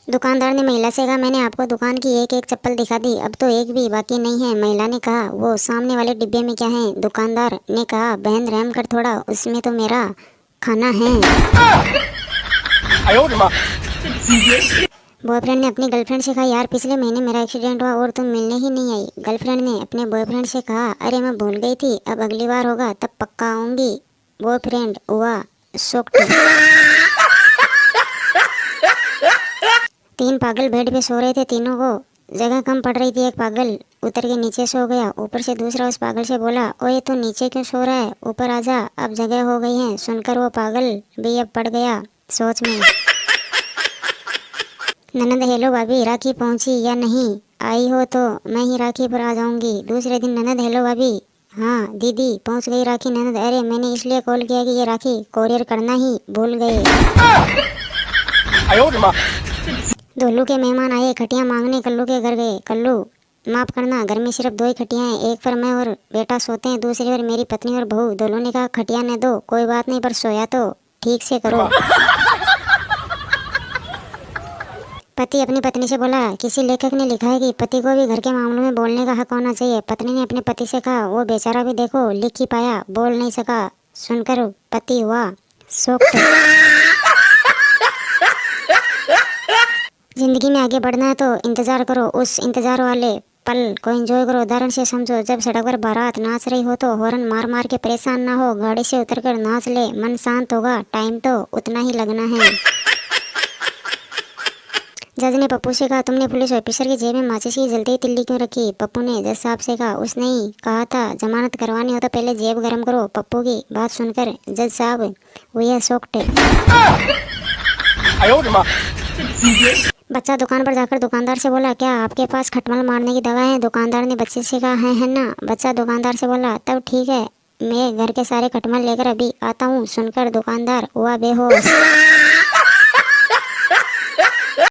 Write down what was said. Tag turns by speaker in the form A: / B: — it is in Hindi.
A: दुकानदार ने महिला से कहा, मैंने आपको दुकान की एक एक चप्पल दिखा दी, अब तो एक भी बाकी नहीं है। महिला ने कहा, वो सामने वाले डिब्बे में क्या है? दुकानदार ने कहा, बहन रहम कर थोड़ा, उसमें तो मेरा खाना है। बॉयफ्रेंड ने अपनी गर्लफ्रेंड से कहा, यार पिछले महीने मेरा एक्सीडेंट हुआ और तुम मिलने ही नहीं आई। गर्लफ्रेंड ने अपने बॉयफ्रेंड से कहा, अरे मैं भूल गई थी, अब अगली बार होगा तब पक्का आऊंगी। बॉयफ्रेंड हुआ शॉक्ड। तीन पागल बेड पे सो रहे थे, तीनों को जगह कम पड़ रही थी। एक पागल उतर के नीचे सो गया। ऊपर से दूसरा उस पागल से बोला, ओए तू नीचे क्यों सो रहा है, ऊपर आजा, अब जगह हो गई है। सुनकर वो पागल भी अब पड़ गया सोच में। ननद, हेलो भाभी, राखी पहुंची या नहीं? आई हो तो मैं ही राखी पर आ जाऊंगी। दूसरे दिन, ननद, हेलो भाभी, हाँ दीदी पहुंच गई राखी। ननद, अरे मैंने इसलिए कॉल किया कि ये राखी कोरियर करना ही भूल गए। दोल्लू के मेहमान आए, खटिया मांगने कल्लू के घर गए। कल्लू, माफ करना, घर में सिर्फ दो ही खटिया हैं, एक पर मैं और बेटा सोते हैं, दूसरी पर मेरी पत्नी और बहू। दोल्लू ने कहा, खटिया ने दो, कोई बात नहीं, पर सोया तो ठीक से करो। पति अपनी पत्नी से बोला, किसी लेखक ने लिखा है कि पति को भी घर के मामलों में बोलने का हक होना चाहिए। पत्नी ने अपने पति से कहा, वो बेचारा भी देखो लिख ही पाया, बोल नहीं सका। सुनकर पति हुआ शॉक्ड। जिंदगी में आगे बढ़ना है तो इंतजार करो, उस इंतजार वाले पल को एंजॉय करो। उदाहरण से समझो, जब सड़क पर बारात नाच रही हो तो हॉर्न मार मार के परेशान ना हो, गाड़ी से उतरकर नाच ले, मन शांत होगा, टाइम तो उतना ही लगना है। जज ने पप्पू से कहा, तुमने पुलिस ऑफिसर की जेब में माचिस की जलती हुई तिल्ली क्यों रखी? पप्पू ने जज साहब से कहा, उसने ही कहा था जमानत करवानी हो तो पहले जेब गर्म करो। पप्पू की बात सुनकर जज साहब हुए शॉक्ड। बच्चा दुकान पर जाकर दुकानदार से बोला, क्या आपके पास खटमल मारने की दवा है? दुकानदार ने बच्चे से कहा, है ना। बच्चा दुकानदार से बोला, तब ठीक है, मैं घर के सारे खटमल लेकर अभी आता हूँ। सुनकर दुकानदार हुआ बेहोश।